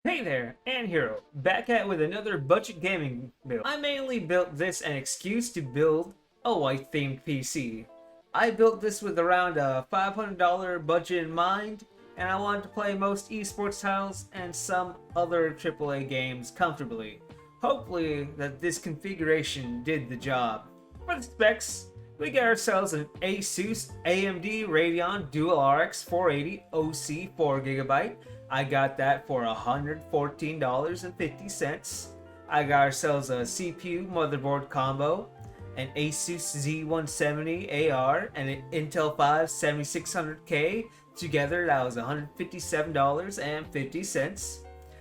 Hey there, and Hero, back at with another budget gaming build. I mainly built this an excuse to build a white themed PC. I built this with around a $500 budget in mind, and I wanted to play most esports titles and some other AAA games comfortably. Hopefully that this configuration did the job. For the specs, we got ourselves an Asus AMD Radeon Dual RX 480 OC 4GB. I got that for $114.50. I got ourselves a CPU motherboard combo, an Asus Z170 AR, and an Intel 5 7600K. Together, that was $157.50.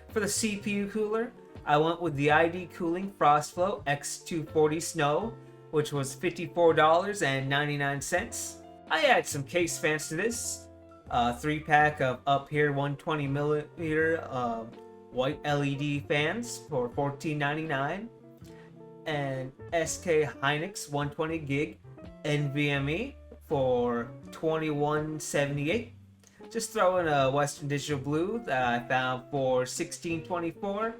For the CPU cooler, I went with the ID Cooling Frostflow X240 Snow, which was $54.99. I add some case fans to this. 3-pack of Up Here 120mm white LED fans for $14.99, and SK Hynix 120 gig NVMe for $21.78. Just throw in a Western Digital Blue that I found for $16.24.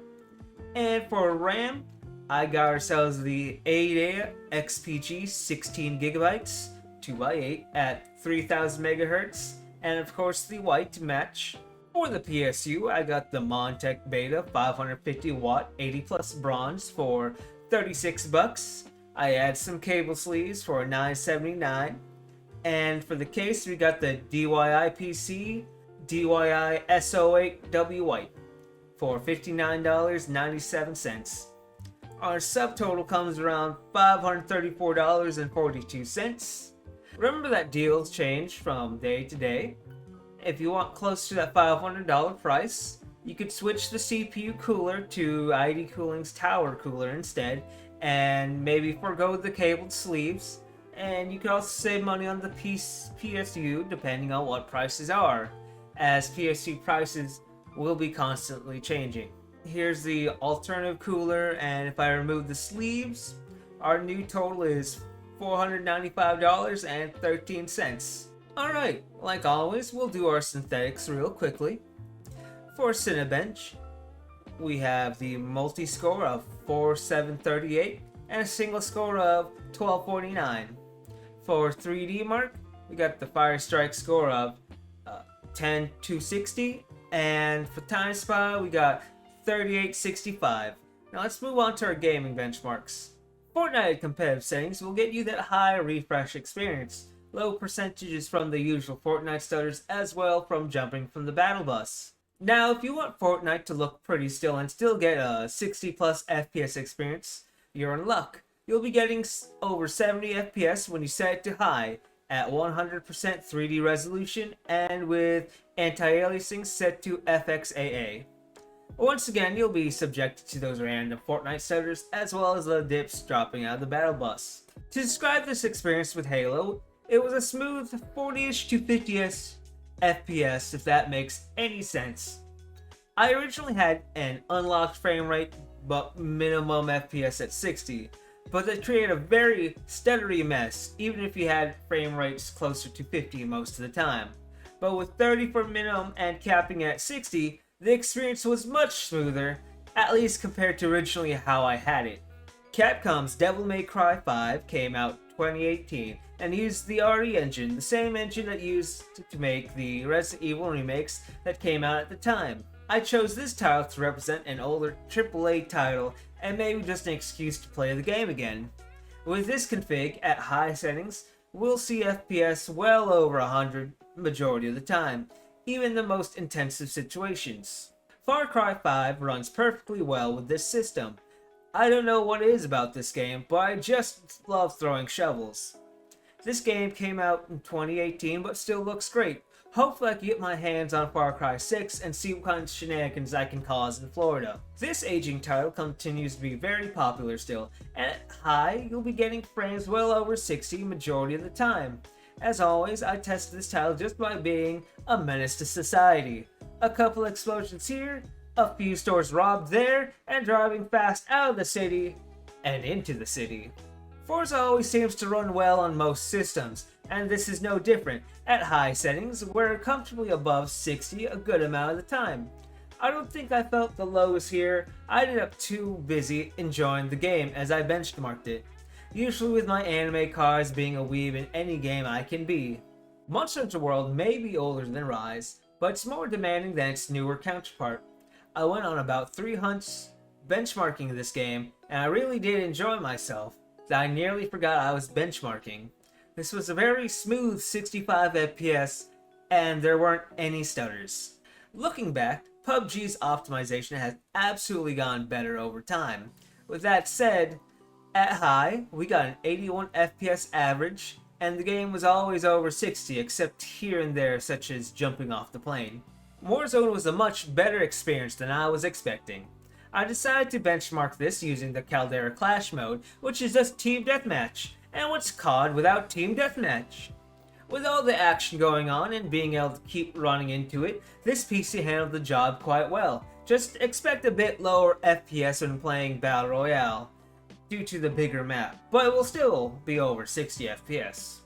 And for RAM, I got ourselves the ADA XPG 16GB 2x8 at 3000 megahertz. And of course the white to match. For the PSU, I got the Montech Beta 550 watt 80 plus bronze for $36. I add some cable sleeves for $9.79. And for the case, we got the DYI PC DYI SO8W white for $59.97. Our subtotal comes around $534.42. Remember that deals change from day to day. If you want close to that $500 price, you could switch the CPU cooler to ID Cooling's Tower Cooler instead, and maybe forgo the cabled sleeves. And you could also save money on the PSU depending on what prices are, as PSU prices will be constantly changing. Here's the alternative cooler, and if I remove the sleeves, our new total is $495.13. Alright, like always, we'll do our synthetics real quickly. For Cinebench, we have the multi-score of 4738 and a single score of 1249. For 3D Mark, we got the Fire Strike score of 10260, and for Time Spy, we got 3865. Now let's move on to our gaming benchmarks. Fortnite competitive settings will get you that high refresh experience, low percentages from the usual Fortnite stutters, as well from jumping from the battle bus. Now, if you want Fortnite to look pretty still and still get a 60 plus FPS experience, you're in luck. You'll be getting over 70 FPS when you set it to high, at 100% 3D resolution and with anti-aliasing set to FXAA. Once again, you'll be subjected to those random Fortnite stutters as well as the dips dropping out of the battle bus. To describe this experience with Halo, it was a smooth 40ish to 50ish FPS, if that makes any sense. I originally had an unlocked frame rate but minimum FPS at 60, but that created a very stuttery mess even if you had frame rates closer to 50 most of the time. But with 30 for minimum and capping at 60, the experience was much smoother, at least compared to originally how I had it. Capcom's Devil May Cry 5 came out 2018 and used the RE engine, the same engine that used to make the Resident Evil remakes that came out at the time. I chose this title to represent an older AAA title and maybe just an excuse to play the game again. With this config at high settings, we'll see FPS well over 100 majority of the time, even the most intensive situations. Far Cry 5 runs perfectly well with this system. I don't know what it is about this game, but I just love throwing shovels. This game came out in 2018 but still looks great. Hopefully I can get my hands on Far Cry 6 and see what kind of shenanigans I can cause in Florida. This aging title continues to be very popular still, and at high you'll be getting frames well over 60 majority of the time. As always, I tested this title just by being a menace to society. A couple explosions here, a few stores robbed there, and driving fast out of the city and into the city. Forza always seems to run well on most systems, and this is no different. At high settings, we're comfortably above 60 a good amount of the time. I don't think I felt the lows here. I ended up too busy enjoying the game as I benchmarked it. Usually with my anime cards being a weeb in any game I can be. Monster Hunter World may be older than Rise, but it's more demanding than its newer counterpart. I went on about 3 hunts benchmarking this game, and I really did enjoy myself, that I nearly forgot I was benchmarking. This was a very smooth 65 FPS, and there weren't any stutters. Looking back, PUBG's optimization has absolutely gone better over time. With that said, at high, we got an 81 FPS average, and the game was always over 60 except here and there such as jumping off the plane. Warzone was a much better experience than I was expecting. I decided to benchmark this using the Caldera Clash mode, which is just Team Deathmatch, and what's CoD without Team Deathmatch? With all the action going on and being able to keep running into it, this PC handled the job quite well. Just expect a bit lower FPS when playing Battle Royale, due to the bigger map, but it will still be over 60 FPS.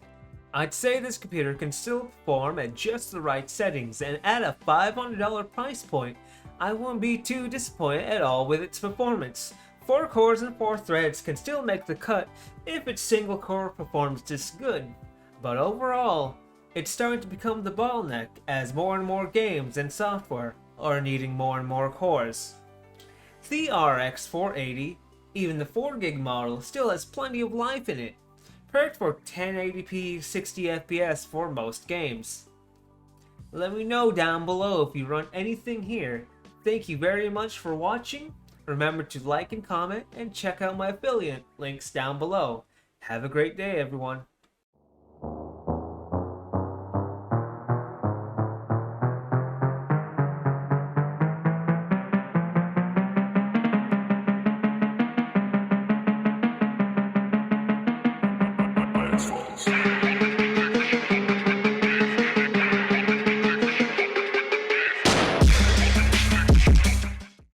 I'd say this computer can still perform at just the right settings, and at a $500 price point, I won't be too disappointed at all with its performance. 4 cores and 4 threads can still make the cut if its single core performance is good, but overall, it's starting to become the bottleneck as more and more games and software are needing more and more cores. The RX 480, even the 4GB model, still has plenty of life in it, perfect for 1080p 60 FPS for most games. Let me know down below if you run anything here. Thank you very much for watching. Remember to like and comment and check out my affiliate links down below. Have a great day, everyone. It's false.